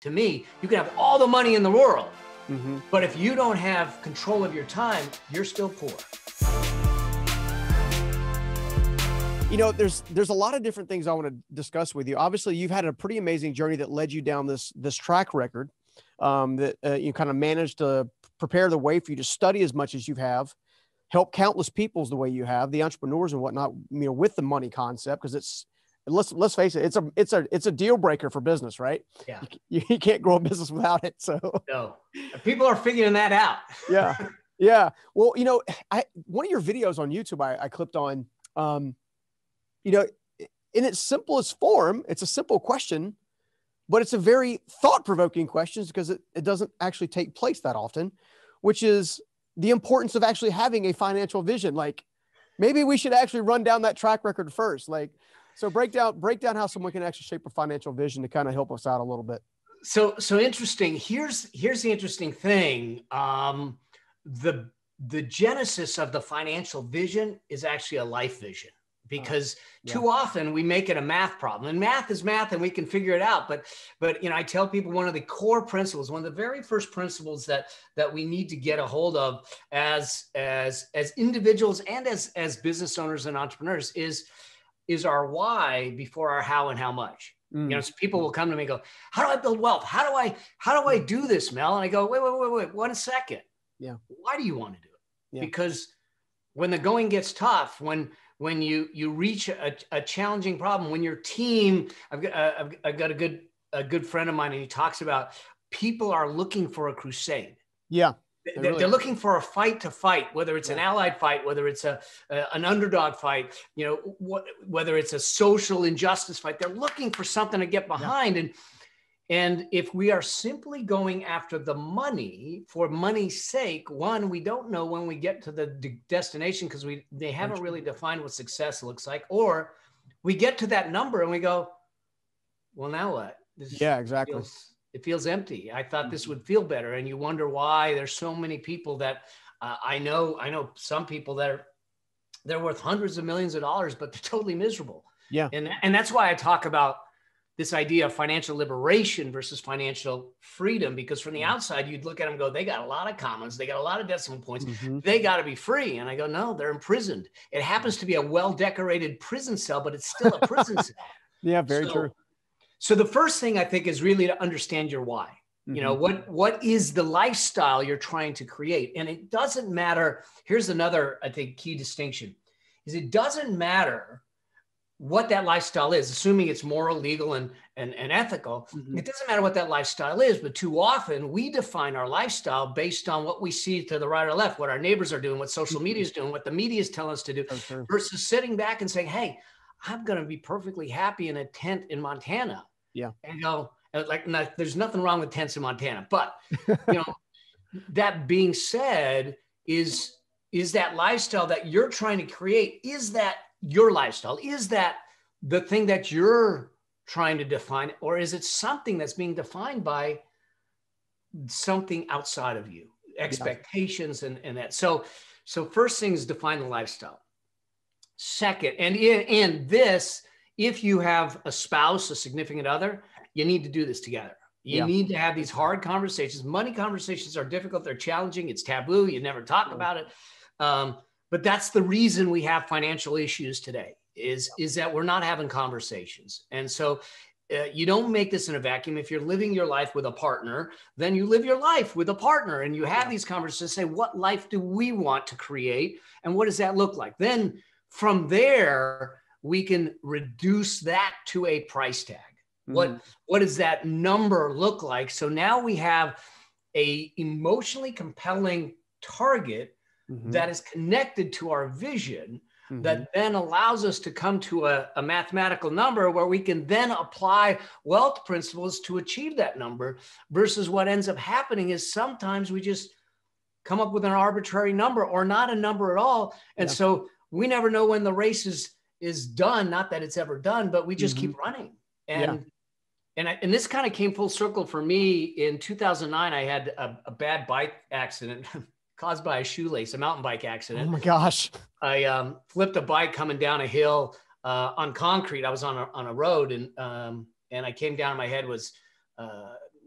To me, you can have all the money in the world, Mm-hmm. but if you don't have control of your time, you're still poor. You know, there's a lot of different things I want to discuss with you. Obviously, you've had a pretty amazing journey that led you down this track record, that you kind of managed to prepare the way for you to study as much as you have, help countless peoples the way you have, the entrepreneurs and whatnot, you know, with the money concept, because let's face it, it's a deal breaker for business, right? Yeah. You can't grow a business without it. So no, people are figuring that out. Yeah. Yeah. Well, you know, one of your videos on YouTube, I clipped on, you know, in its simplest form, it's a simple question, but it's a very thought-provoking question because it doesn't actually take place that often, which is the importance of actually having a financial vision. Like, maybe we should actually run down that track record first. Like, so break down how someone can actually shape a financial vision to kind of help us out a little bit. So interesting. Here's the interesting thing. The genesis of the financial vision is actually a life vision, because too often we make it a math problem, and math is math and we can figure it out. But, you know, I tell people one of the core principles, one of the very first principles that we need to get a hold of as individuals and as business owners and entrepreneurs is our why before our how and how much. You know, so people will come to me and go, how do I build wealth? How do I do this, Mel? And I go, wait, 1 second. Yeah. Why do you want to do it? Yeah. Because when the going gets tough, when you reach a challenging problem, when your team, I've got a good friend of mine, and he talks about people are looking for a crusade. Yeah. They're looking for a fight to fight, whether it's an allied fight, whether it's an underdog fight, you know, whether it's a social injustice fight. They're looking for something to get behind. Yeah. And if we are simply going after the money for money's sake, one, we don't know when we get to the destination because they haven't really defined what success looks like. Or we get to that number and we go, well, now what? Exactly. It feels empty. I thought this would feel better. And you wonder why there's so many people that I know some people that they're worth hundreds of millions of dollars, but they're totally miserable. Yeah. And that's why I talk about this idea of financial liberation versus financial freedom, because from the outside, you'd look at them and go, they got a lot of commas. They got a lot of decimal points. Mm-hmm. They got to be free. And I go, no, they're imprisoned. It happens to be a well-decorated prison cell, but it's still a prison cell. Yeah, very true. So the first thing I think is really to understand your why. You know, what is the lifestyle you're trying to create? And it doesn't matter. Here's another, I think, key distinction is it doesn't matter what that lifestyle is, assuming it's moral, legal, and ethical. It doesn't matter what that lifestyle is, but too often we define our lifestyle based on what we see to the right or left, what our neighbors are doing, what social media is doing, what the media is telling us to do, versus sitting back and saying, hey, I'm going to be perfectly happy in a tent in Montana. Yeah. And go, like, there's nothing wrong with tents in Montana. But, you know, that being said, is that lifestyle that you're trying to create, is that your lifestyle? Is that the thing that you're trying to define? Or is it something that's being defined by something outside of you, expectations and that? So first thing is define the lifestyle. Second, and in this, if you have a spouse, a significant other, you need to do this together. You need to have these hard conversations. Money conversations are difficult. They're challenging. It's taboo. You never talk about it. But that's the reason we have financial issues today is that we're not having conversations. And so you don't make this in a vacuum. If you're living your life with a partner, then you live your life with a partner and you have these conversations, say, what life do we want to create? And what does that look like? Then from there, we can reduce that to a price tag. What does that number look like? So now we have a emotionally compelling target that is connected to our vision that then allows us to come to a mathematical number where we can then apply wealth principles to achieve that number, versus what ends up happening is sometimes we just come up with an arbitrary number or not a number at all. And so we never know when the race is done. Not that it's ever done, but we just keep running. And this kind of came full circle for me. In 2009, I had a bad bike accident caused by a shoelace, a mountain bike accident. Oh my gosh. I flipped a bike coming down a hill on concrete. I was on a road and I came down, my head was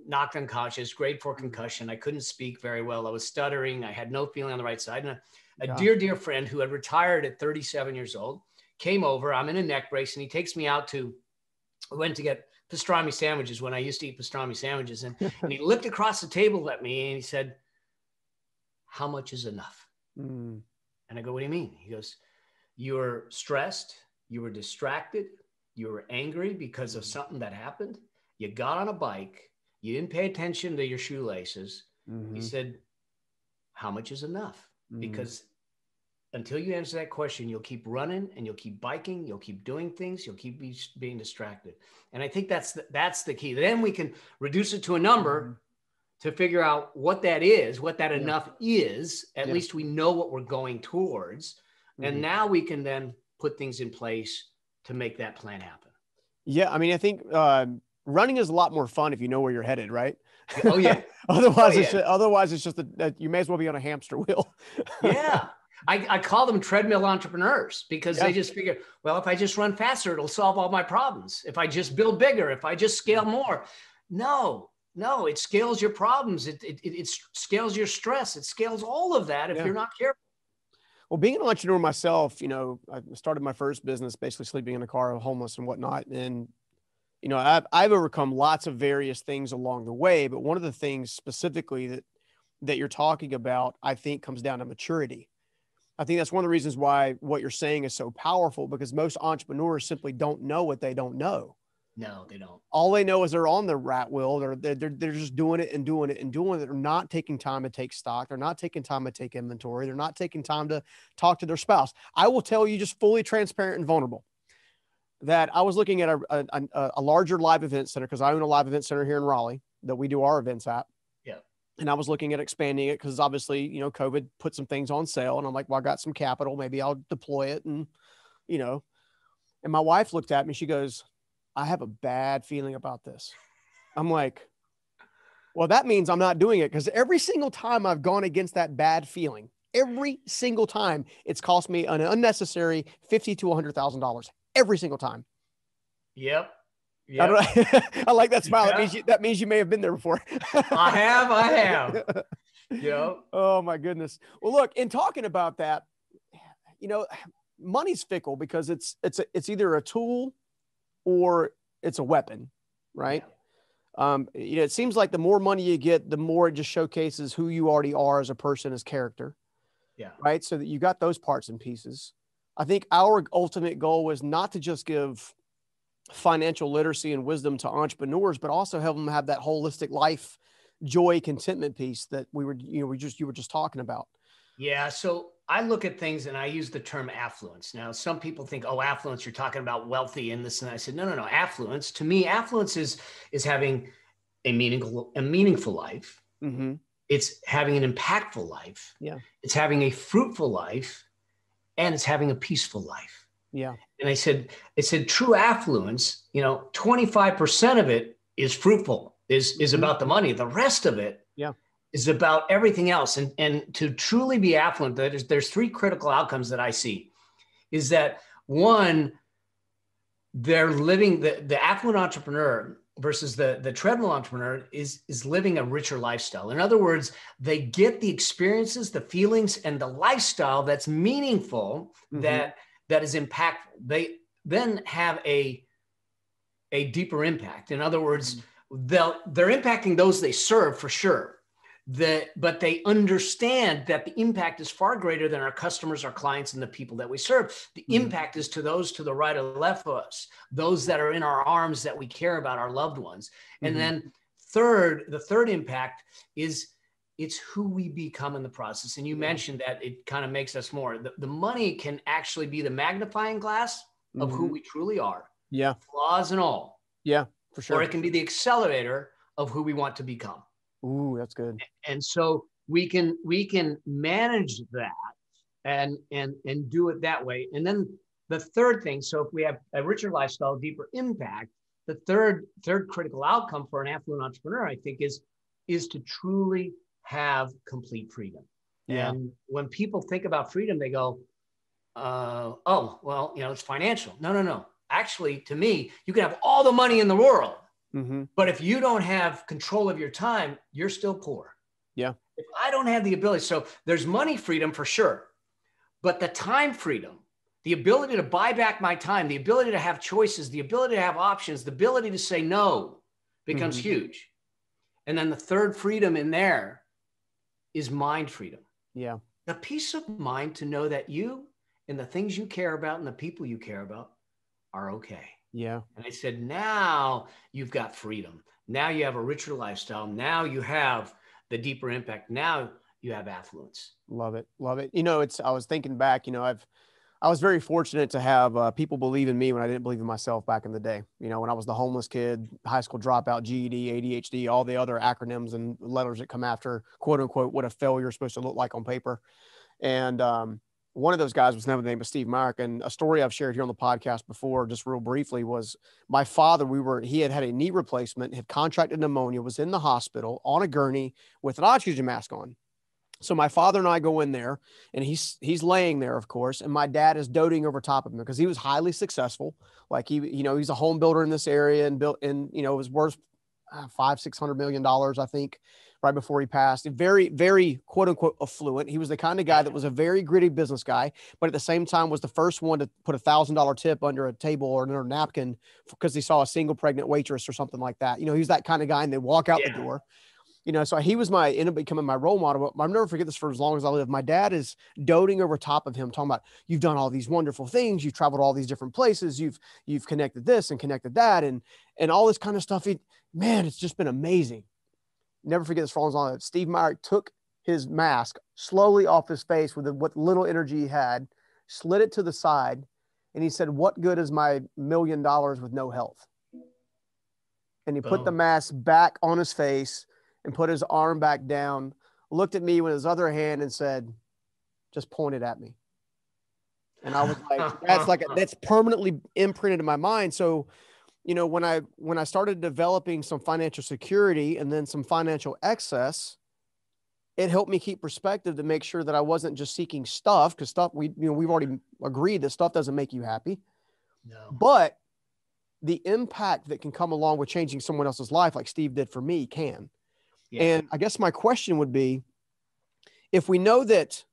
knocked unconscious, grade 4 concussion. I couldn't speak very well. I was stuttering. I had no feeling on the right side. And a dear friend who had retired at 37 years old came over. I'm in a neck brace, and he takes me out we went to get pastrami sandwiches when I used to eat pastrami sandwiches. And he looked across the table at me and he said, "How much is enough?" And I go, "What do you mean?" He goes, "You were stressed. You were distracted. You were angry because of something that happened. You got on a bike. You didn't pay attention to your shoelaces." He said, "How much is enough?" Because until you answer that question, you'll keep running and you'll keep biking. You'll keep doing things. You'll keep being distracted. And I think that's the key. Then we can reduce it to a number to figure out what that is, what that enough is. At least we know what we're going towards. And now we can then put things in place to make that plan happen. Yeah. I mean, I think running is a lot more fun if you know where you're headed, right? Oh, yeah. Otherwise, it's just that you may as well be on a hamster wheel. Yeah. I call them treadmill entrepreneurs because they just figure, well, if I just run faster, it'll solve all my problems. If I just build bigger, if I just scale more. No, it scales your problems. It scales your stress. It scales all of that if you're not careful. Well, being an entrepreneur myself, I started my first business basically sleeping in a car, homeless and whatnot. And, I've overcome lots of various things along the way. But one of the things specifically that you're talking about, I think comes down to maturity. I think that's one of the reasons why what you're saying is so powerful, because most entrepreneurs simply don't know what they don't know. No, they don't. All they know is they're on the rat wheel. They're just doing it and doing it and doing it. They're not taking time to take stock. They're not taking time to take inventory. They're not taking time to talk to their spouse. I will tell you, just fully transparent and vulnerable, that I was looking at a larger live event center, because I own a live event center here in Raleigh that we do our events at. And I was looking at expanding it because obviously, COVID put some things on sale, and I'm like, well, I got some capital. Maybe I'll deploy it. And, and my wife looked at me, she goes, "I have a bad feeling about this." I'm like, well, that means I'm not doing it, because every single time I've gone against that bad feeling, every single time it's cost me an unnecessary $50,000 to $100,000 every single time. Yep. I like that smile. That means you may have been there before. I have. Yeah. Oh my goodness. Well, look, in talking about that, money's fickle, because it's either a tool or it's a weapon, right? Yeah. It seems like the more money you get, the more it just showcases who you already are as a person, as character. Yeah. Right. So that you got those parts and pieces. I think our ultimate goal was not to just give financial literacy and wisdom to entrepreneurs, but also help them have that holistic life, joy, contentment piece that you were just talking about. Yeah. So I look at things and I use the term affluence. Now, some people think, oh, affluence, you're talking about wealthy and this and that. I said, no. Affluence, to me, affluence is having a meaningful life. Mm-hmm. It's having an impactful life. Yeah. It's having a fruitful life, and it's having a peaceful life. Yeah. And I said, true affluence, 25% of it is fruitful, is about the money. The rest of it is about everything else. And to truly be affluent, there's 3 critical outcomes that I see. Is that one, they're living the affluent entrepreneur versus the treadmill entrepreneur is living a richer lifestyle. In other words, they get the experiences, the feelings, and the lifestyle that's meaningful, that is impactful. They then have a deeper impact. In other words, they're impacting those they serve for sure. But they understand that the impact is far greater than our customers, our clients, and the people that we serve. The impact is to those to the right or left of us, those that are in our arms that we care about, our loved ones. And then the third impact is it's who we become in the process. And you mentioned that it kind of makes us more. The money can actually be the magnifying glass of who we truly are. Yeah. Flaws and all. Yeah, for sure. Or it can be the accelerator of who we want to become. Ooh, that's good. And so we can manage that and do it that way. And then the third thing, so if we have a richer lifestyle, deeper impact, the third critical outcome for an affluent entrepreneur, I think, is to truly have complete freedom. Yeah. And when people think about freedom, they go, oh, well, it's financial. No. Actually, to me, you can have all the money in the world. Mm-hmm. But if you don't have control of your time, you're still poor. Yeah. If I don't have the ability, so there's money freedom for sure, but the time freedom, the ability to buy back my time, the ability to have choices, the ability to have options, the ability to say no becomes Mm-hmm. huge. And then the third freedom in there is mind freedom. Yeah. The peace of mind to know that you and the things you care about and the people you care about are okay. Yeah. And I said, now you've got freedom. Now you have a richer lifestyle. Now you have the deeper impact. Now you have affluence. Love it. Love it. You know, I was thinking back, you know, I was very fortunate to have people believe in me when I didn't believe in myself back in the day. You know, when I was the homeless kid, high school dropout, GED, ADHD, all the other acronyms and letters that come after, quote unquote, what a failure is supposed to look like on paper. And one of those guys was never the name of Steve Myrick. And a story I've shared here on the podcast before, just real briefly, was my father. He had a knee replacement, had contracted pneumonia, was in the hospital on a gurney with an oxygen mask on. So my father and I go in there, and he's laying there, of course, and my dad is doting over top of him because he was highly successful. Like he's a home builder in this area and built, and it was worth $500-600 million, I think, right before he passed. Very, very quote unquote affluent. He was the kind of guy that was a very gritty business guy, but at the same time was the first one to put $1,000 tip under a table or under a napkin because he saw a single pregnant waitress or something like that. He's that kind of guy, and they walk out the door. So he was ended up becoming my role model. But I'll never forget this for as long as I live. My dad is doting over top of him, talking about, you've done all these wonderful things. You've traveled all these different places. You've connected this and connected that and all this kind of stuff. It's just been amazing. Never forget this for as long as I live. Steve Myrick took his mask slowly off his face with what little energy he had, slid it to the side, and he said, "What good is my $1 million with no health?" And he put the mask back on his face and put his arm back down, looked at me with his other hand and said, "Just pointed at me." And I was like, that's permanently imprinted in my mind. So, when I started developing some financial security and then some financial excess, it helped me keep perspective to make sure that I wasn't just seeking stuff, because stuff, we've already agreed that stuff doesn't make you happy. No. But the impact that can come along with changing someone else's life, like Steve did for me, can. Yeah. And I guess my question would be, if we know that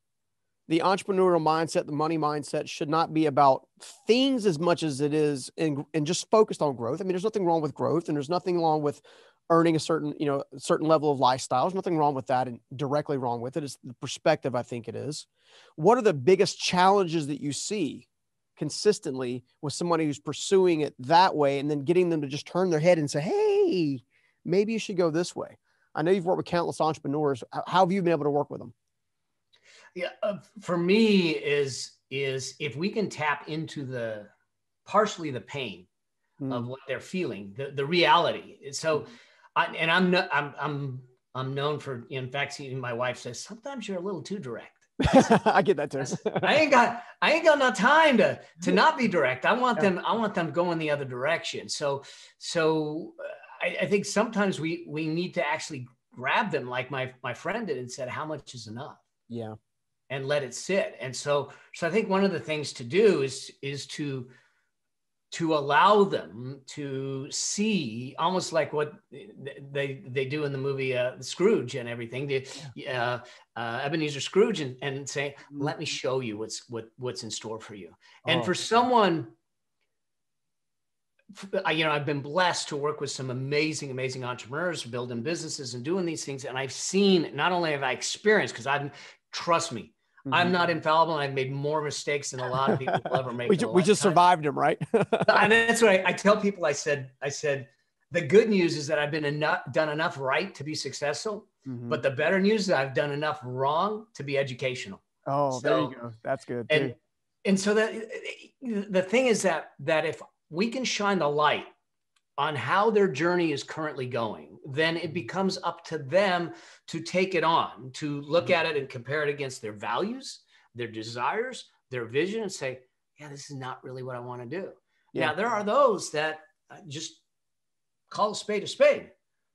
the entrepreneurial mindset, the money mindset should not be about things as much as it is and just focused on growth. I mean, there's nothing wrong with growth, and there's nothing wrong with earning a certain level of lifestyle. There's nothing wrong with that and directly wrong with it. It's the perspective, I think it is. What are the biggest challenges that you see consistently with somebody who's pursuing it that way, and then getting them to just turn their head and say, "Hey, maybe you should go this way"? I know you've worked with countless entrepreneurs. How have you been able to work with them? Yeah, for me is if we can tap into partially the pain of what they're feeling, the reality. So, I'm known for, in fact, even my wife says, sometimes you're a little too direct. I get that too. I ain't got enough time to not be direct. I want them going the other direction. So I think sometimes we need to actually grab them like my friend did and said, how much is enough? Yeah. And let it sit. And so I think one of the things to do is to allow them to see, almost like what they do in the movie Scrooge and everything, Ebenezer Scrooge, and say, let me show you what's in store for you. And for someone, I've been blessed to work with some amazing entrepreneurs building businesses and doing these things. And I've seen, not only have I experienced, because trust me, I'm not infallible, and I've made more mistakes than a lot of people will ever make. we just survived them, right? And that's what I tell people. I said, the good news is that I've done enough right to be successful, but the better news is that I've done enough wrong to be educational. Oh, there you go. That's good too. And so that the thing is that if we can shine the light on how their journey is currently going, then it becomes up to them to take it on, to look at it and compare it against their values, their desires, their vision, and say, yeah, this is not really what I want to do. Yeah. Now, there are those that just call a spade a spade.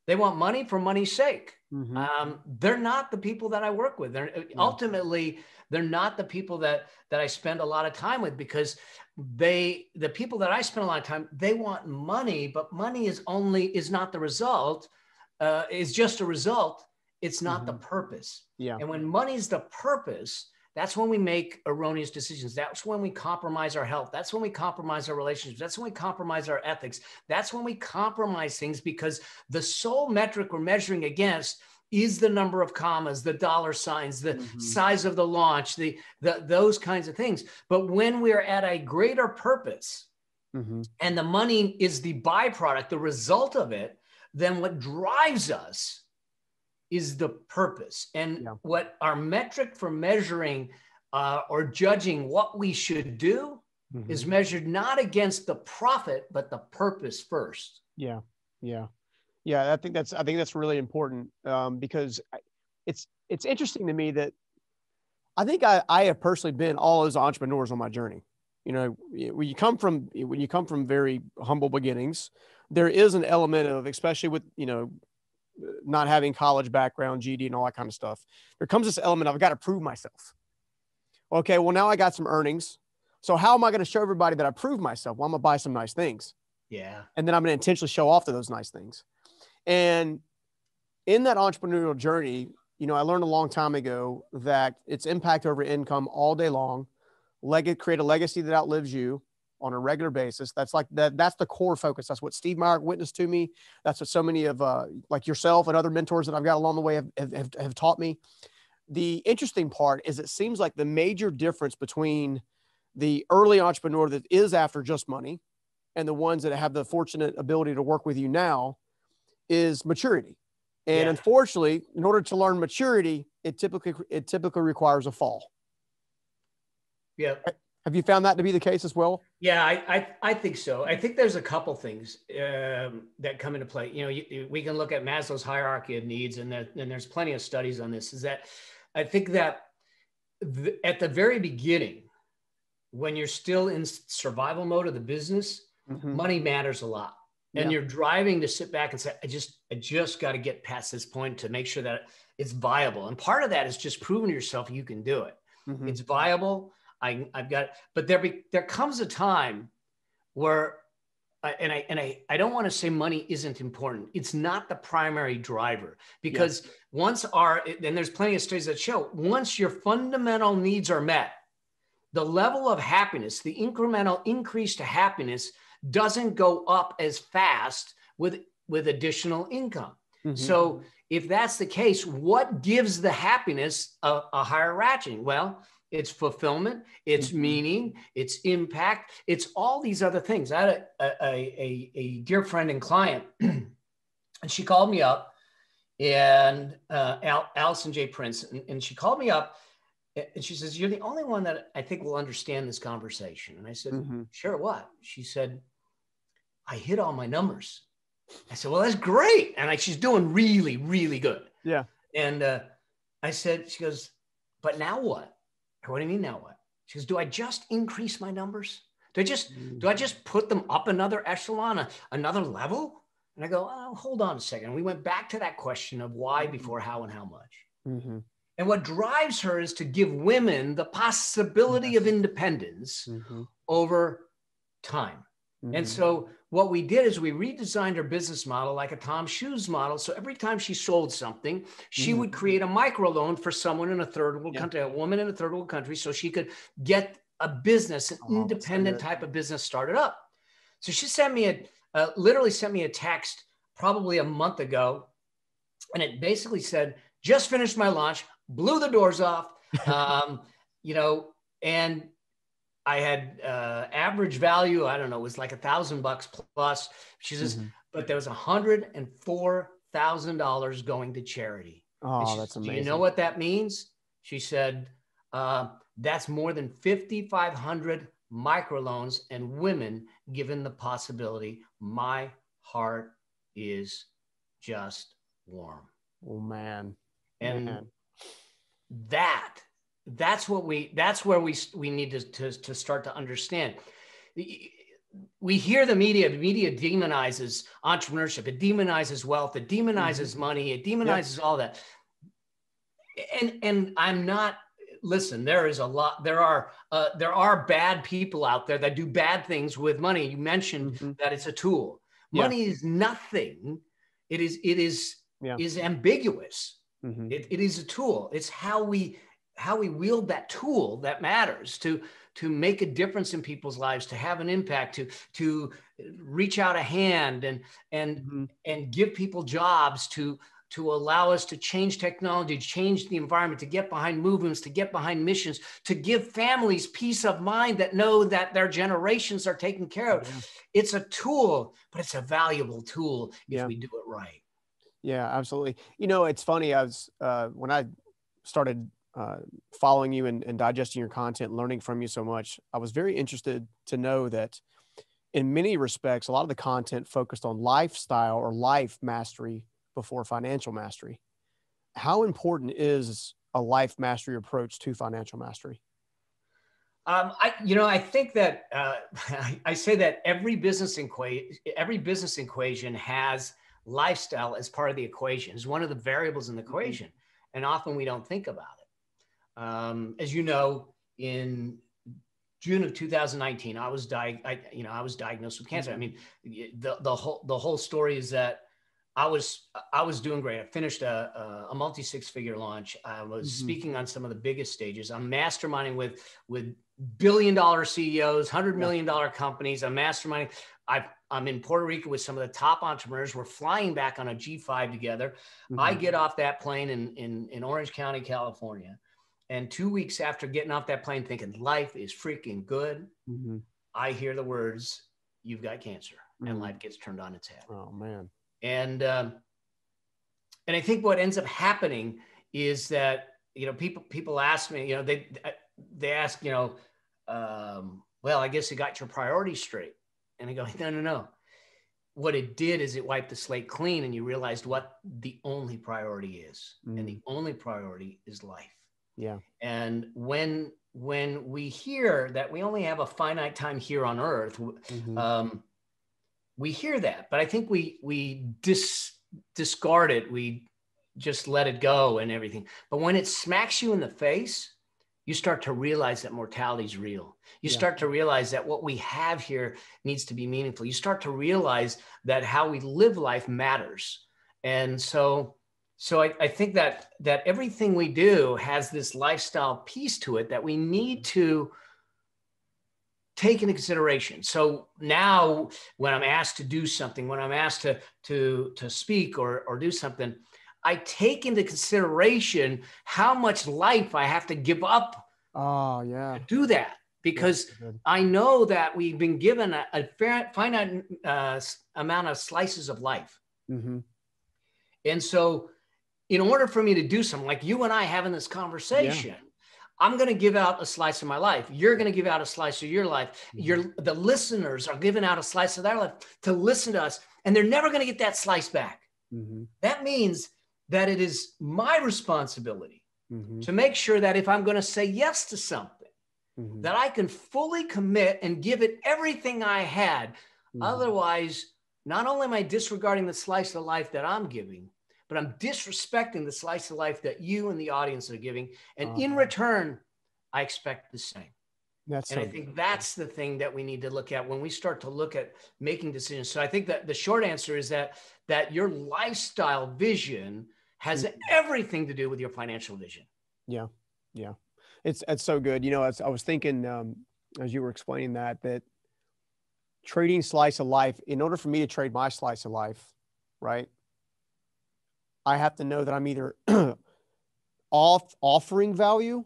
They want money for money's sake. Mm-hmm. They're not the people that I work with. Ultimately, they're not the people that I spend a lot of time with, because the people that I spend a lot of time, they want money, but money is not the result. It's just a result. It's not the purpose. Yeah. And when money's the purpose, that's when we make erroneous decisions. That's when we compromise our health. That's when we compromise our relationships. That's when we compromise our ethics. That's when we compromise things, because the sole metric we're measuring against is the number of commas, the dollar signs, the size of the launch, those kinds of things. But when we're at a greater purpose, and the money is the byproduct, the result of it, then what drives us is the purpose. And what our metric for measuring or judging what we should do is measured not against the profit, but the purpose first. Yeah. I think that's really important, because it's interesting to me that I think I have personally been all those entrepreneurs on my journey. You know, when you come from very humble beginnings, there is an element of, especially with, not having college background, GD and all that kind of stuff, there comes this element of, I've got to prove myself. Okay, well, now I got some earnings. So how am I going to show everybody that I proved myself? Well, I'm going to buy some nice things. Yeah. And then I'm going to intentionally show off to those nice things. And in that entrepreneurial journey, I learned a long time ago that it's impact over income all day long. Create a legacy that outlives you on a regular basis. That's the core focus. That's what Steve Meyer witnessed to me. That's what so many of like yourself and other mentors that I've got along the way have taught me. The interesting part is, it seems like the major difference between the early entrepreneur that is after just money and the ones that have the fortunate ability to work with you now is maturity. And unfortunately, in order to learn maturity, it typically requires a fall. Yeah. Have you found that to be the case as well? Yeah, I think so. I think there's a couple things that come into play. We can look at Maslow's hierarchy of needs, and there's plenty of studies on this. Is that I think that at the very beginning, when you're still in survival mode of the business, money matters a lot. And you're driving to sit back and say, I just got to get past this point to make sure that it's viable. And part of that is just proving to yourself you can do it. It's viable. I've got, but there comes a time where, I don't want to say money isn't important. It's not the primary driver, because and there's plenty of studies that show, once your fundamental needs are met, the level of happiness, the incremental increase to happiness doesn't go up as fast with additional income. So if that's the case, what gives the happiness a higher ratcheting? Well, it's fulfillment, it's meaning, it's impact, it's all these other things. I had a dear friend and client, and she called me up, and Allison J. Prince, and she called me up, and she says, "You're the only one that I think will understand this conversation." And I said, "Sure, what?" She said, "I hit all my numbers." I said, "Well, that's great." And she's doing really, really good. Yeah. And I said, she goes, "But now what?" "What do you mean now what?" She goes, "Do I just increase my numbers? Do I just put them up another echelon, another level?" And I go, "Oh, hold on a second." We went back to that question of why before how and how much. And what drives her is to give women the possibility of independence over time. And so what we did is we redesigned her business model like a Tom Shoes model. So every time she sold something, she would create a microloan for someone in a third world country, a woman in a third world country, so she could get a business, an independent type of business started up. So she sent me literally sent me a text probably a month ago. And it basically said, "Just finished my launch, blew the doors off, and I had average value, I don't know, it was like $1,000 plus." She says, "But there was $104,000 going to charity." Oh, that's amazing. "Do you know what that means?" She said, "That's more than 5,500 microloans and women given the possibility. My heart is just warm." Oh, man. And that's where we need to start to understand. we hear the media demonizes entrepreneurship. It demonizes wealth. It demonizes money. It demonizes all that. And I'm not, listen, there are bad people out there that do bad things with money. You mentioned that it's a tool. Money is nothing. It is ambiguous. It is a tool. It's how we wield that tool that matters to make a difference in people's lives, to have an impact, to reach out a hand and give people jobs, to allow us to change technology, to change the environment, to get behind movements, to get behind missions, to give families peace of mind that know that their generations are taken care of. It's a tool, but it's a valuable tool if we do it right. Yeah, absolutely. You know, it's funny. I was, when I started following you and digesting your content, learning from you so much, I was very interested to know that in many respects, a lot of the content focused on lifestyle or life mastery before financial mastery. How important is a life mastery approach to financial mastery? I think that I say that every business equation has lifestyle as part of the equation. It's one of the variables in the equation, and often we don't think about it. As you know, in June of 2019, I was diagnosed with cancer. I mean, the whole story is that I was doing great. I finished a multi six-figure launch. I was speaking on some of the biggest stages. I'm masterminding with billion-dollar CEOs, $100 million companies. I'm masterminding. I'm in Puerto Rico with some of the top entrepreneurs. We're flying back on a G5 together. I get off that plane in Orange County, California. And 2 weeks after getting off that plane thinking life is freaking good, I hear the words, "You've got cancer," and life gets turned on its head. Oh, man. And I think what ends up happening is that, people ask me, they ask, well, I guess you got your priorities straight. And I go, no. What it did is it wiped the slate clean, and you realized what the only priority is. And the only priority is life. Yeah. And when we hear that we only have a finite time here on earth, we hear that, but I think we discard it. We just let it go and everything. But when it smacks you in the face, you start to realize that mortality is real. You start to realize that what we have here needs to be meaningful. You start to realize that how we live life matters. And so I think that everything we do has this lifestyle piece to it that we need to take into consideration. So now when I'm asked to do something, when I'm asked to speak or do something, I take into consideration how much life I have to give up to do that. Because I know that we've been given a finite amount of slices of life. And so in order for me to do something like you and I having this conversation, I'm going to give out a slice of my life. You're going to give out a slice of your life. The listeners are giving out a slice of their life to listen to us, and they're never going to get that slice back. That means that it is my responsibility to make sure that if I'm going to say yes to something, that I can fully commit and give it everything I had. Otherwise, not only am I disregarding the slice of life that I'm giving, but I'm disrespecting the slice of life that you and the audience are giving. And in return, I expect the same. I think that's the thing that we need to look at when we start to look at making decisions. So I think that the short answer is that your lifestyle vision has everything to do with your financial vision. Yeah. Yeah. It's so good. I was thinking, as you were explaining that trading slice of life, in order for me to trade my slice of life, right, I have to know that I'm either offering value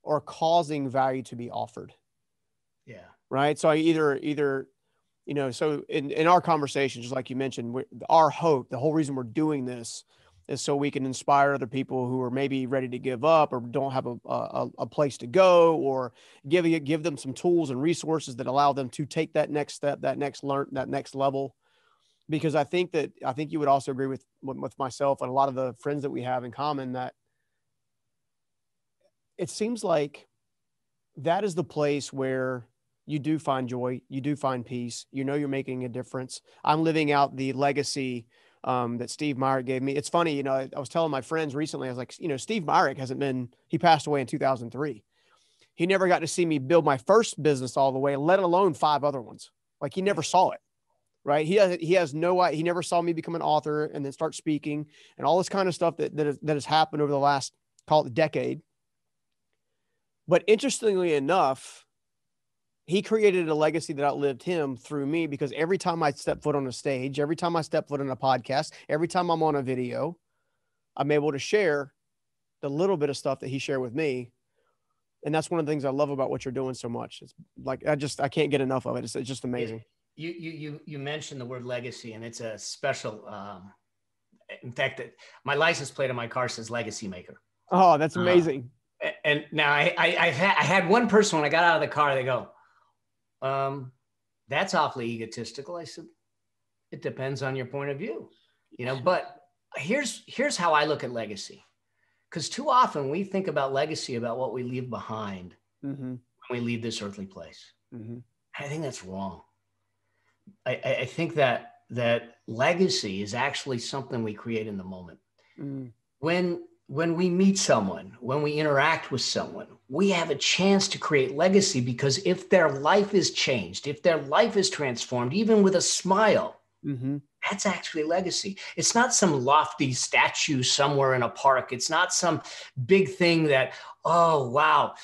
or causing value to be offered. Yeah. Right. So I either, so in our conversation, just like you mentioned, our hope, the whole reason we're doing this is so we can inspire other people who are maybe ready to give up or don't have a place to go, or give them some tools and resources that allow them to take that next step, that next level. Because I think you would also agree with myself and a lot of the friends that we have in common that it seems like that is the place where you do find joy, you do find peace, you know, you're making a difference. I'm living out the legacy that Steve Myrick gave me. It's funny, you know, I was telling my friends recently, I was like, you know, Steve Myrick he passed away in 2003. He never got to see me build my first business all the way, let alone 5 other ones. Like he never saw it, right? He never saw me become an author and then start speaking and all this kind of stuff that has happened over the last, call it, decade. But interestingly enough, he created a legacy that outlived him through me, because every time I step foot on a stage, every time I step foot on a podcast, every time I'm on a video, I'm able to share the little bit of stuff that he shared with me. And that's one of the things I love about what you're doing so much. It's like, I can't get enough of it. It's just amazing. You mentioned the word legacy, and it's a special, in fact, that my license plate on my car says legacy maker. Oh, that's amazing. And now I had one person, when I got out of the car, they go, that's awfully egotistical. I said, it depends on your point of view, you know, but here's how I look at legacy. Because too often we think about legacy about what we leave behind when we leave this earthly place. I think that's wrong. I think that legacy is actually something we create in the moment. When we meet someone, when we interact with someone, we have a chance to create legacy, because if their life is changed, if their life is transformed, even with a smile, that's actually legacy. It's not some lofty statue somewhere in a park. It's not some big thing that, oh, wow,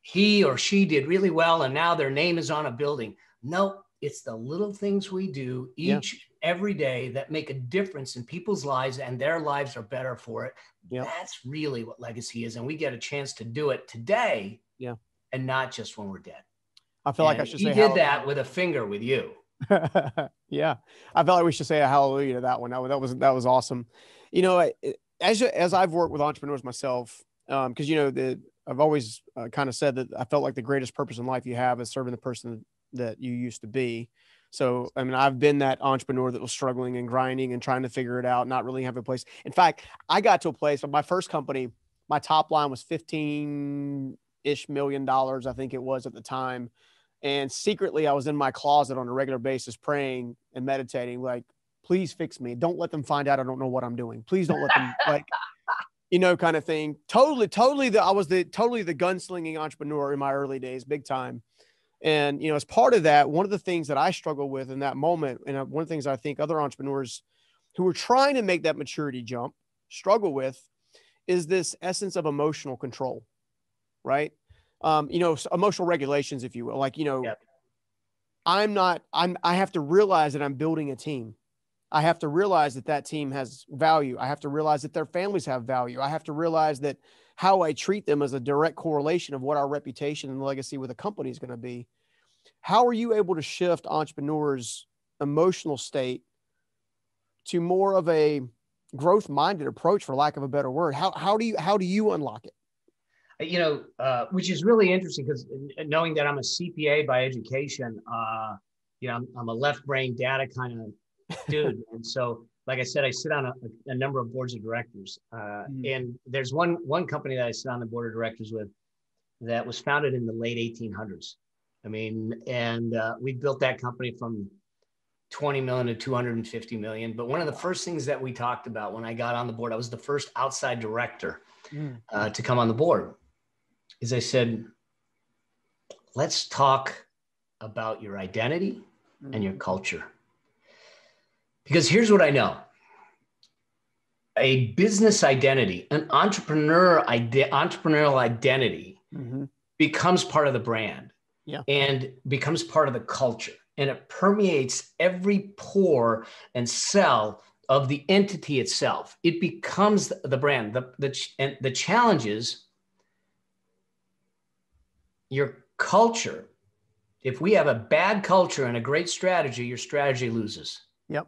he or she did really well and now their name is on a building. No, it's the little things we do every day that make a difference in people's lives, and their lives are better for it. That's really what legacy is. And we get a chance to do it today and not just when we're dead. I feel like I should say he did that with a finger with you. Yeah. I felt like we should say a hallelujah to that one. That was awesome. You know, as I've worked with entrepreneurs myself, cause you know, I've always kind of said that I felt like the greatest purpose in life you have is serving the person that you used to be. So, I mean, I've been that entrepreneur that was struggling and grinding and trying to figure it out, not really have a place. In fact, I got to a place of my first company, my top line was $15-ish million, I think it was at the time. And secretly, I was in my closet on a regular basis, praying and meditating, like, please fix me. Don't let them find out I don't know what I'm doing. Please don't let them, like, you know, kind of thing. I was totally the gunslinging entrepreneur in my early days, big time. And, you know, as part of that, one of the things that I struggle with in that moment, and one of the things I think other entrepreneurs who are trying to make that maturity jump struggle with, is this essence of emotional control, right? You know, emotional regulations, if you will, like, you know, I have to realize that I'm building a team. I have to realize that team has value. I have to realize that their families have value. I have to realize that how I treat them is a direct correlation of what our reputation and legacy with a company is going to be. How are you able to shift entrepreneurs' emotional state to more of a growth-minded approach, for lack of a better word? How do you unlock it? You know, which is really interesting, because knowing that I'm a CPA by education, you know, I'm a left-brain data kind of dude. And so, like I said, I sit on a number of boards of directors. And there's one company that I sit on the board of directors with that was founded in the late 1800s. I mean, and we built that company from 20 million to 250 million. But one of the first things that we talked about when I got on the board, I was the first outside director to come on the board, is I said, let's talk about your identity and your culture. Because here's what I know. A business identity, an entrepreneurial identity becomes part of the brand and becomes part of the culture. And it permeates every pore and cell of the entity itself. It becomes the brand. The challenge is your culture. If we have a bad culture and a great strategy, your strategy loses. Yep.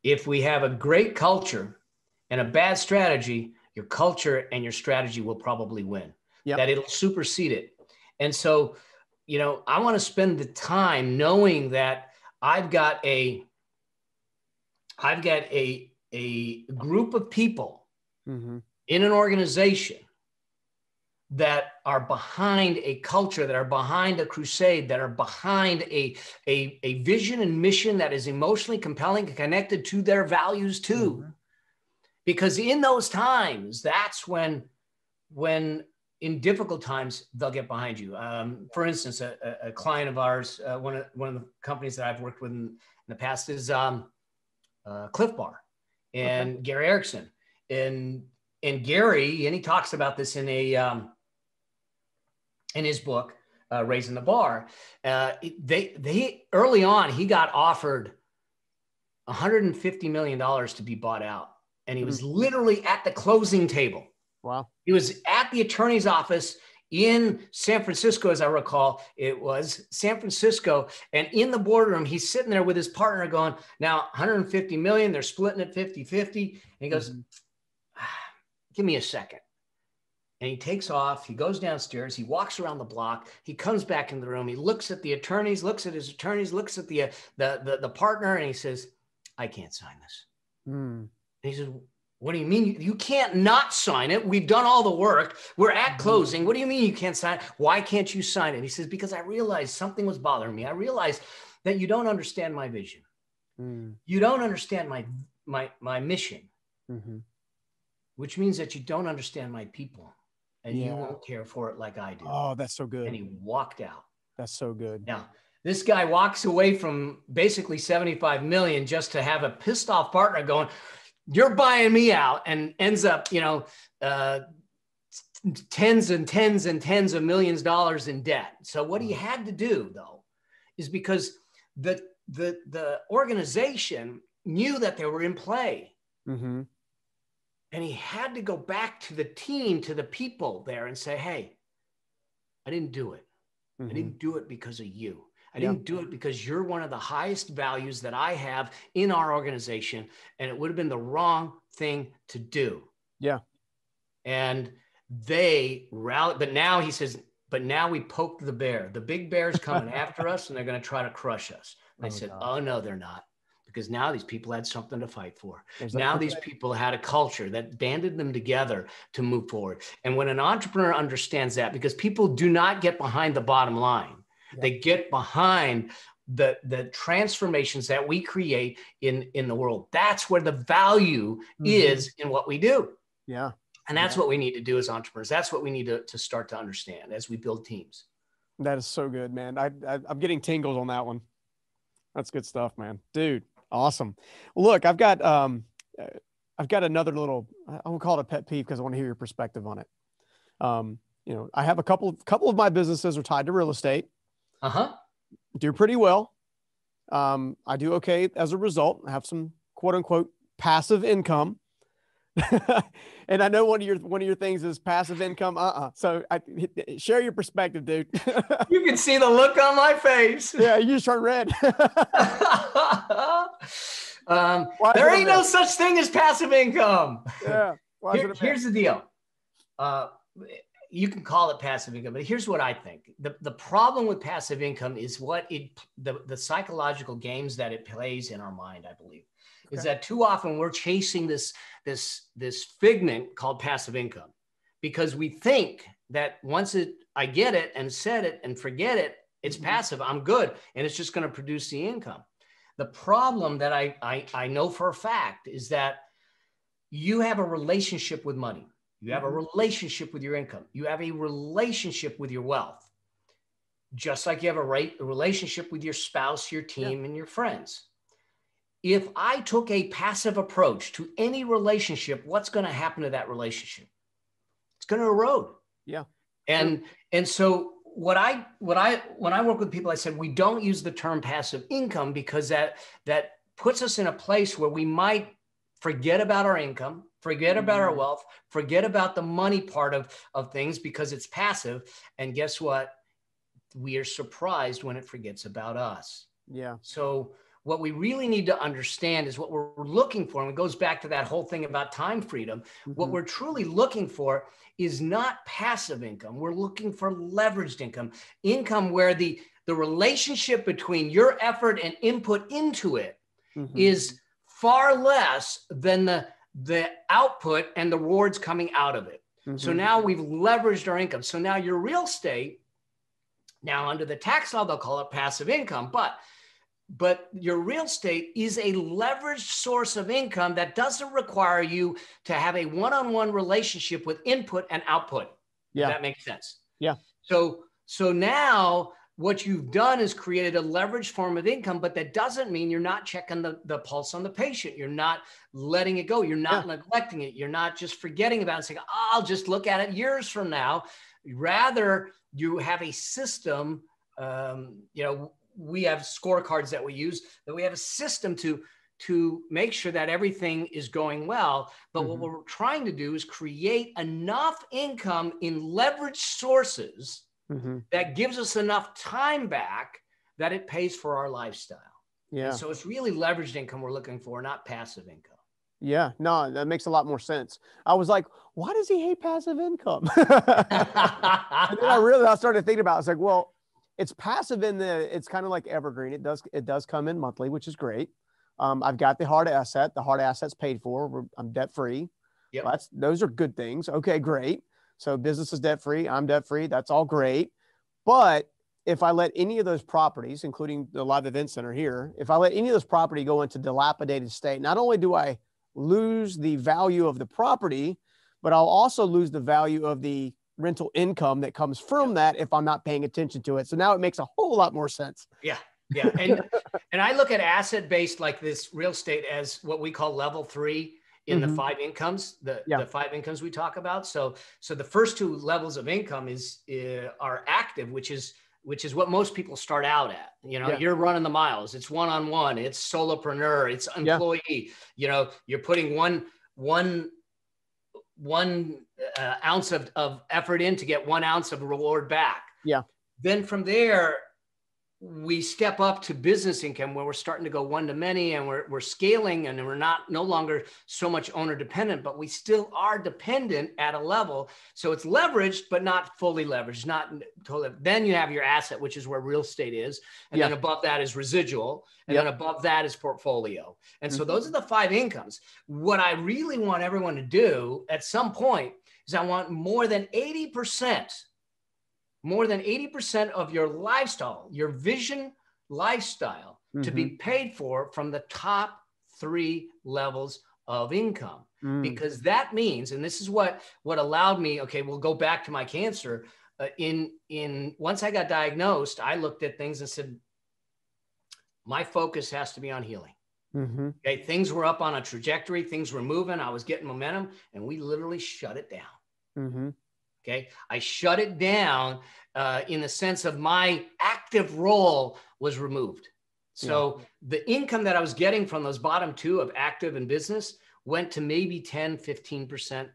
If we have a great culture and a bad strategy, your culture and your strategy will probably win. That it'll supersede it. And so, you know, I want to spend the time knowing that I've got a group of people in an organization that are behind a culture, that are behind a crusade, that are behind a vision and mission that is emotionally compelling and connected to their values too. Mm-hmm. Because in those times, that's when in difficult times, they'll get behind you. For instance, a client of ours, one of the companies that I've worked with in the past is Cliff Bar and Gary Erickson. And Gary, and he talks about this in his book, Raising the Bar. They early on, he got offered $150 million to be bought out. And he was literally at the closing table. Wow. He was at the attorney's office in San Francisco, as I recall. It was San Francisco. And in the boardroom, he's sitting there with his partner going, now 150 million, they're splitting it 50-50. And he goes, give me a second. And he takes off, he goes downstairs, he walks around the block, he comes back in the room, he looks at the attorneys, looks at his attorneys, looks at the partner, and he says, I can't sign this. And he says, what do you mean? You can't not sign it. We've done all the work. We're at closing. What do you mean you can't sign it? Why can't you sign it? He says, because I realized something was bothering me. I realized that you don't understand my vision. You don't understand my mission, which means that you don't understand my people. And you won't care for it like I do. Oh, that's so good. And he walked out. That's so good. Now, this guy walks away from basically 75 million just to have a pissed off partner going, you're buying me out, and ends up, tens and tens and tens of millions of dollars in debt. So what he had to do, though, is because the organization knew that they were in play. And he had to go back to the team, to the people there and say, hey, I didn't do it. I didn't do it because of you. I didn't do it because you're one of the highest values that I have in our organization. And it would have been the wrong thing to do. Yeah. And they rallied. But now he says, but now we poked the bear. The big bear's coming after us and they're going to try to crush us. And I said, oh, no, they're not. Because now these people had something to fight for. Now these people had a culture that banded them together to move forward. And when an entrepreneur understands that, because people do not get behind the bottom line, they get behind the transformations that we create in the world. That's where the value is in what we do. Yeah. And that's what we need to do as entrepreneurs. That's what we need to start to understand as we build teams. That is so good, man. I'm getting tingles on that one. That's good stuff, man. Dude. Awesome. Look, I've got another little, I won't call it a pet peeve because I want to hear your perspective on it. I have a couple of my businesses are tied to real estate. Do pretty well. I do okay as a result. I have some quote unquote passive income. And I know one of your things is passive income. So share your perspective, dude. You can see the look on my face. Yeah, you just turned red. There ain't no such thing as passive income. Yeah. Here's the deal. You can call it passive income, but here's what I think. The problem with passive income is the psychological games that it plays in our mind, I believe. Is that too often we're chasing this figment called passive income because we think that once I get it and set it and forget it, it's passive, I'm good. And it's just going to produce the income. The problem that I know for a fact is that you have a relationship with money. You have a relationship with your income. You have a relationship with your wealth. Just like you have a relationship with your spouse, your team, and your friends. If I took a passive approach to any relationship, what's going to happen to that relationship? It's going to erode. Yeah. And so when I work with people, I said, we don't use the term passive income because that puts us in a place where we might forget about our income, forget about our wealth, forget about the money part of things because it's passive. And guess what? We are surprised when it forgets about us. Yeah. So what we really need to understand is what we're looking for. And it goes back to that whole thing about time freedom. What we're truly looking for is not passive income. We're looking for leveraged income where the relationship between your effort and input into it is far less than the output and the rewards coming out of it. So now we've leveraged our income. So now your real estate, now under the tax law, they'll call it passive income, but your real estate is a leveraged source of income that doesn't require you to have a one-on-one relationship with input and output. Yeah. If that makes sense. Yeah. So now what you've done is created a leveraged form of income, but that doesn't mean you're not checking the pulse on the patient. You're not letting it go. You're not neglecting it. You're not just forgetting about it and saying, oh, I'll just look at it years from now. Rather, you have a system, we have scorecards that we use, that we have a system to make sure that everything is going well. But what we're trying to do is create enough income in leveraged sources that gives us enough time back that it pays for our lifestyle. Yeah. And so it's really leveraged income we're looking for, not passive income. Yeah, no, that makes a lot more sense. I was like, why does he hate passive income? And then I started thinking about it. It's like, well, it's passive in it's kind of like evergreen. It does come in monthly, which is great. I've got the hard asset. The hard asset's paid for. I'm debt free. Yep. Those are good things. Okay, great. So business is debt free. I'm debt free. That's all great. But if I let any of those properties, including the live event center here, if I let any of those property go into dilapidated state, not only do I lose the value of the property, but I'll also lose the value of the rental income that comes from that if I'm not paying attention to it. So now it makes a whole lot more sense. Yeah. Yeah. And I look at asset-based like this real estate as what we call level 3 in the 5 incomes, the 5 incomes we talk about. So the first 2 levels of income are active, which is what most people start out at. You're running the miles. It's one-on-one. It's solopreneur. It's employee. You're putting one ounce of effort in to get 1 ounce of reward back. Yeah. Then from there, we step up to business income where we're starting to go one to many, and we're scaling, and we're no longer so much owner dependent, but we still are dependent at a level. So it's leveraged, but not fully leveraged, not totally. Then you have your asset, which is where real estate is. And then above that is residual. And then above that is portfolio. And so those are the 5 incomes. What I really want everyone to do at some point is I want more than 80% of your lifestyle, your vision lifestyle, to be paid for from the top 3 levels of income. Because that means, and this is what allowed me, okay, we'll go back to my cancer. Once I got diagnosed, I looked at things and said, my focus has to be on healing. Okay, things were up on a trajectory, things were moving, I was getting momentum, and we literally shut it down. Okay, I shut it down in the sense of my active role was removed. So the income that I was getting from those bottom 2 of active and business went to maybe 10, 15%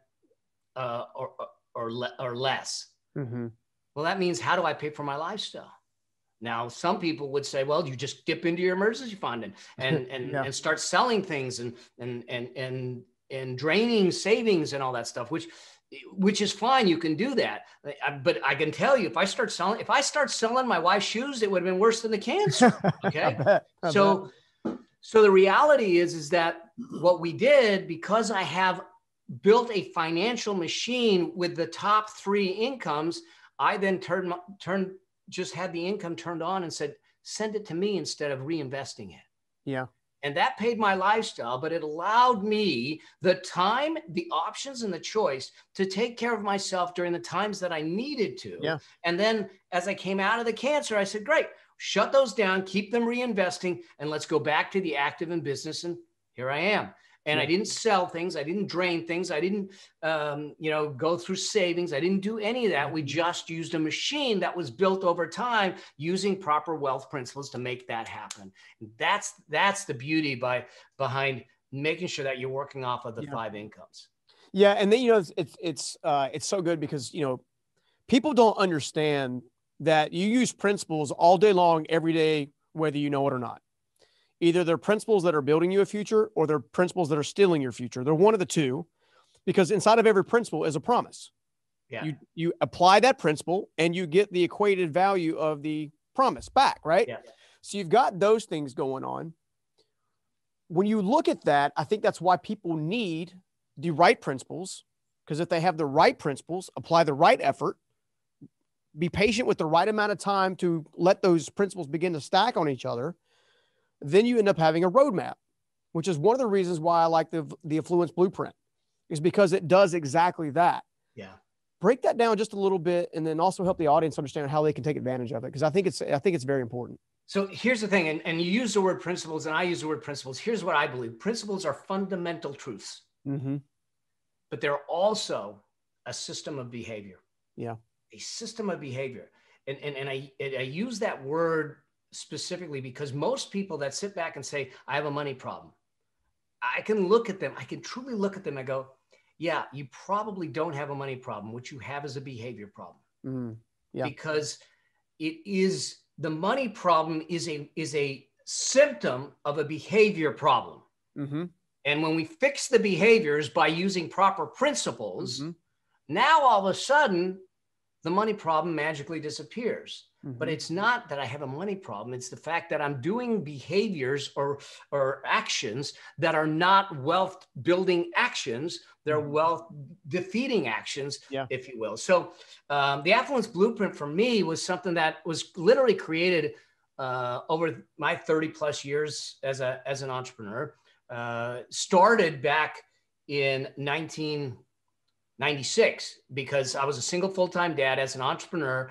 or less. Well, that means, how do I pay for my lifestyle? Now, some people would say, well, you just dip into your emergency fund and start selling things and draining savings and all that stuff, which is fine. You can do that. But I can tell you, if I start selling my wife's shoes, it would have been worse than the cancer. Okay. I bet. So the reality is that what we did, because I have built a financial machine with the top 3 incomes, I then just had the income turned on and said, send it to me instead of reinvesting it. Yeah. And that paid my lifestyle, but it allowed me the time, the options, and the choice to take care of myself during the times that I needed to. Yeah. And then as I came out of the cancer, I said, great, shut those down, keep them reinvesting, and let's go back to the active and business. And here I am. And I didn't sell things. I didn't drain things. I didn't, go through savings. I didn't do any of that. We just used a machine that was built over time using proper wealth principles to make that happen. That's the beauty behind making sure that you're working off of the 5 incomes. Yeah. And then, it's so good because, people don't understand that you use principles all day long, every day, whether you know it or not. Either they're principles that are building you a future, or they're principles that are stealing your future. They're one of the two, because inside of every principle is a promise. Yeah. You apply that principle and you get the equated value of the promise back, right? Yeah. So you've got those things going on. When you look at that, I think that's why people need the right principles, Because if they have the right principles, apply the right effort, be patient with the right amount of time to let those principles begin to stack on each other, then you end up having a roadmap, which is one of the reasons why I like the Affluence Blueprint, is because it does exactly that. Yeah. Break that down just a little bit, and then also help the audience understand how they can take advantage of it. Because I think it's very important. So here's the thing, and you use the word principles, and I use the word principles. Here's what I believe. Principles are fundamental truths, but they're also a system of behavior. Yeah. A system of behavior. And I use that word specifically because most people that sit back and say, I have a money problem, I can look at them. I can truly look at them and go, yeah, you probably don't have a money problem. What you have is a behavior problem. Yeah. Because the money problem is a symptom of a behavior problem. And when we fix the behaviors by using proper principles, now all of a sudden, the money problem magically disappears. But it's not that I have a money problem. It's the fact that I'm doing behaviors or actions that are not wealth building actions. They're wealth defeating actions, if you will. So the Affluence Blueprint for me was something that was literally created over my 30 plus years as an entrepreneur. Started back in 1996 because I was a single full-time dad as an entrepreneur,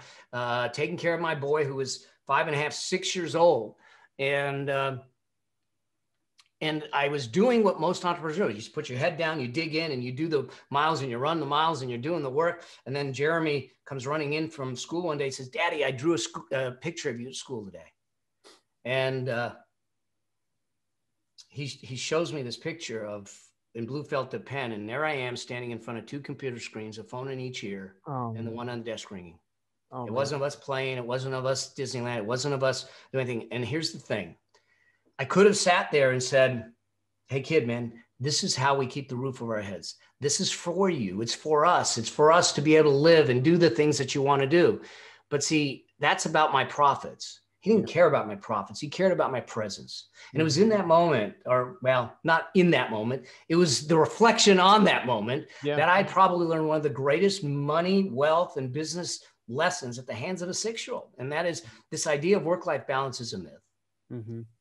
taking care of my boy who was 5.5, 6 years old. And I was doing what most entrepreneurs do. You just put your head down, you dig in, and you do the miles, and you run the miles, and you're doing the work. And then Jeremy comes running in from school one day and says, Daddy, I drew a picture of you at school today. And he shows me this picture in blue felt tip pen. And there I am standing in front of 2 computer screens, a phone in each ear, and the one on the desk ringing. It wasn't of us playing. It wasn't of us Disneyland. It wasn't of us doing anything. And here's the thing. I could have sat there and said, hey, kid, man, this is how we keep the roof over our heads. This is for you. It's for us. It's for us to be able to live and do the things that you want to do. But see, that's about my profits. He didn't care about my profits. He cared about my presence. And it was in that moment, or well, not in that moment. It was the reflection on that moment that I probably learned one of the greatest money, wealth, and business lessons at the hands of a 6-year-old. And that is this idea of work-life balance is a myth.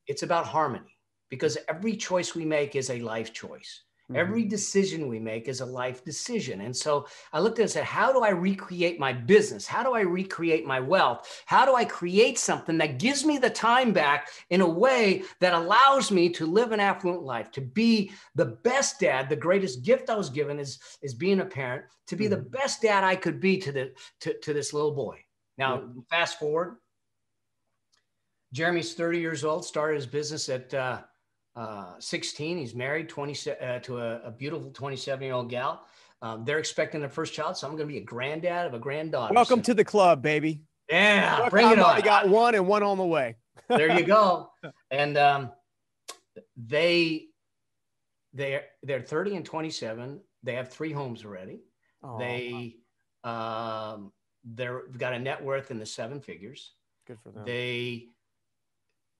It's about harmony, because every choice we make is a life choice. Every decision we make is a life decision. And so I looked at it and said, how do I recreate my business? How do I recreate my wealth? How do I create something that gives me the time back in a way that allows me to live an affluent life, to be the best dad? The greatest gift I was given is being a parent, to be the best dad I could be to this little boy. Now, fast forward. Jeremy's 30 years old, started his business at 16. He's married to a beautiful 27-year-old gal. They're expecting their first child, so I'm going to be a granddad of a granddaughter. Welcome to the club, baby. Yeah, look, bring it on. I got one and one on the way. There you go. And they're 30 and 27. They have 3 homes already. They've got a net worth in the 7 figures. Good for them.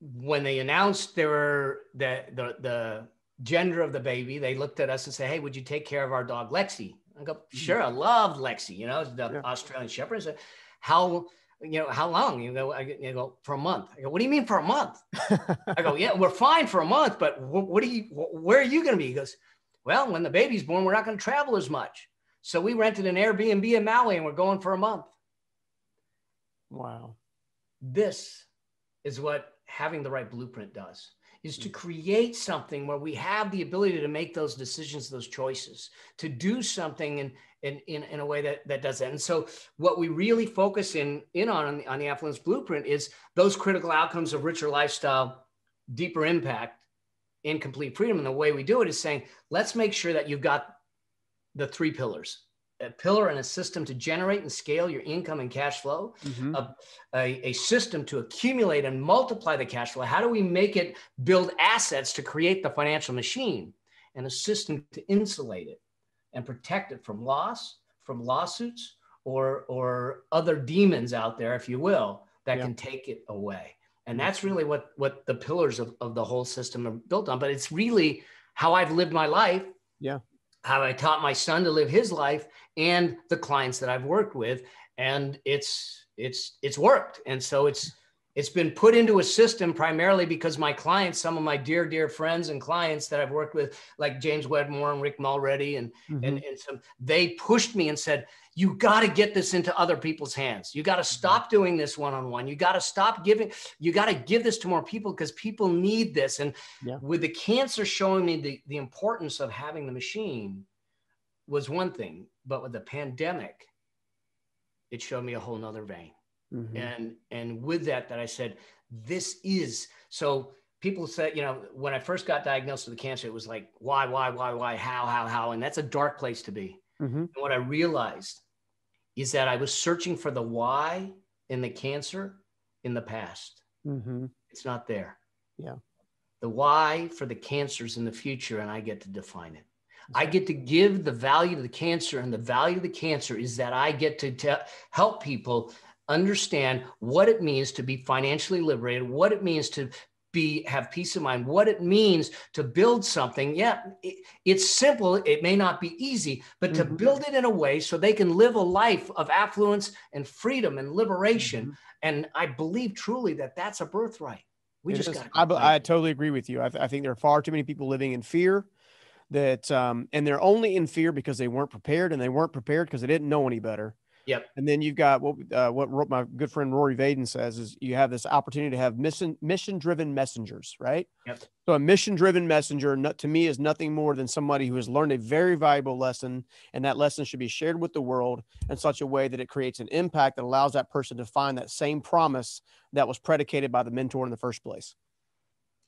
When they announced the gender of the baby, they looked at us and said, hey, would you take care of our dog, Lexi? I go, sure. I loved Lexi, the Australian Shepherd. I said, how long? You go, for a month. I go, what do you mean for a month? I go, yeah, we're fine for a month, but where are you going to be? He goes, well, when the baby's born, we're not going to travel as much. So we rented an Airbnb in Maui and we're going for a month. Wow. This is what having the right blueprint does, is to create something where we have the ability to make those decisions, those choices, to do something in a way that does that. And so what we really focus in on the Affluence Blueprint is those critical outcomes of richer lifestyle, deeper impact, and complete freedom. And the way we do it is saying, let's make sure that you've got the 3 pillars. A pillar and a system to generate and scale your income and cash flow, a system to accumulate and multiply the cash flow. How do we make it build assets to create the financial machine, and a system to insulate it and protect it from loss, from lawsuits, or other demons out there, if you will, that can take it away. And that's really what the pillars of the whole system are built on. But it's really how I've lived my life. how I taught my son to live his life and the clients that I've worked with. And it's worked. And so it's been put into a system primarily because my clients, some of my dear friends and clients that I've worked with, like James Wedmore and Rick Mulready, and some, they pushed me and said, you got to get this into other people's hands. You got to stop doing this one-on-one. You got to stop giving, you got to give this to more people because people need this. And with the cancer showing me the importance of having the machine was one thing, but with the pandemic, it showed me a whole nother vein. And with that I said, this is, so people said, you know, when I first got diagnosed with the cancer, it was like, why, how? And that's a dark place to be. And what I realized is that I was searching for the why in the cancer in the past. It's not there. The why for the cancer's in the future, and I get to define it. I get to give the value to the cancer, and the value of the cancer is that I get to help people understand what it means to be financially liberated, what it means to have peace of mind, what it means to build something. Yeah, it's simple. It may not be easy, but to build it in a way so they can live a life of affluence and freedom and liberation. And I believe truly that that's a birthright. We just got to. I totally agree with you. I think there are far too many people living in fear that, and they're only in fear because they weren't prepared, and they weren't prepared because they didn't know any better. And then you've got what my good friend Rory Vaden says is you have this opportunity to have mission-driven messengers, right? So a mission-driven messenger, to me, is nothing more than somebody who has learned a very valuable lesson, and that lesson should be shared with the world in such a way that it creates an impact that allows that person to find that same promise that was predicated by the mentor in the first place.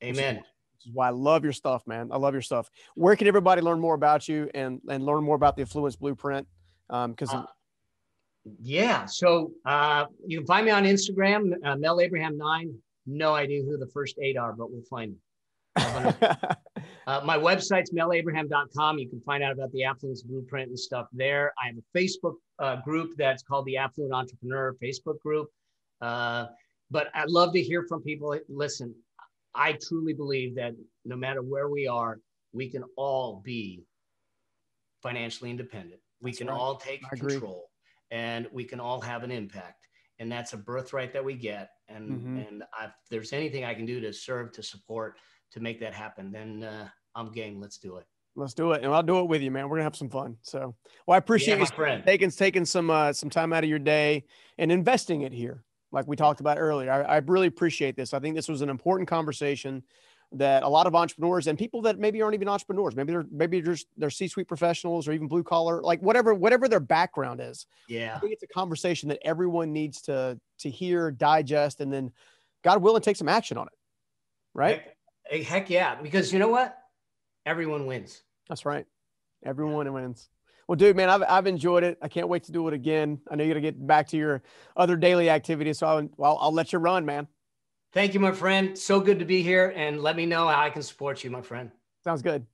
Amen. Which is why I love your stuff, man. I love your stuff. Where can everybody learn more about you and learn more about the Affluence Blueprint? So you can find me on Instagram, Mel Abraham 9. No idea who the first 8 are, but we'll find them. My website's melabraham.com. You can find out about the Affluence Blueprint and stuff there. I have a Facebook group that's called the Affluent Entrepreneur Facebook group. But I'd love to hear from people. Listen, I truly believe that no matter where we are, we can all be financially independent. We can all take control. And we can all have an impact, and that's a birthright that we get. And if there's anything I can do to serve, to support, to make that happen, then I'm game. Let's do it. Let's do it, and I'll do it with you, man. We're gonna have some fun. So, well, I appreciate you taking some time out of your day and investing it here, like we talked about earlier. I really appreciate this. I think this was an important conversation that a lot of entrepreneurs and people that maybe aren't even entrepreneurs, maybe they're C-suite professionals or even blue collar, like whatever their background is. I think it's a conversation that everyone needs to hear, digest, and then, God willing, take some action on it. Right? Heck yeah. Because you know what? Everyone wins. That's right. Everyone wins. Well, dude, man, I've enjoyed it. I can't wait to do it again. I know you got to get back to your other daily activities. So I'll let you run, man. Thank you, my friend. So good to be here, and let me know how I can support you, my friend. Sounds good.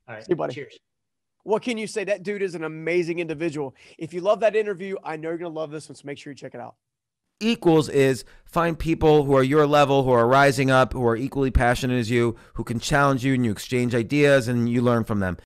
All right. See you, buddy. Cheers. What can you say? That dude is an amazing individual. If you love that interview, I know you're going to love this one, so make sure you check it out. Equals is find people who are your level, who are rising up, who are equally passionate as you, who can challenge you, and you exchange ideas and you learn from them.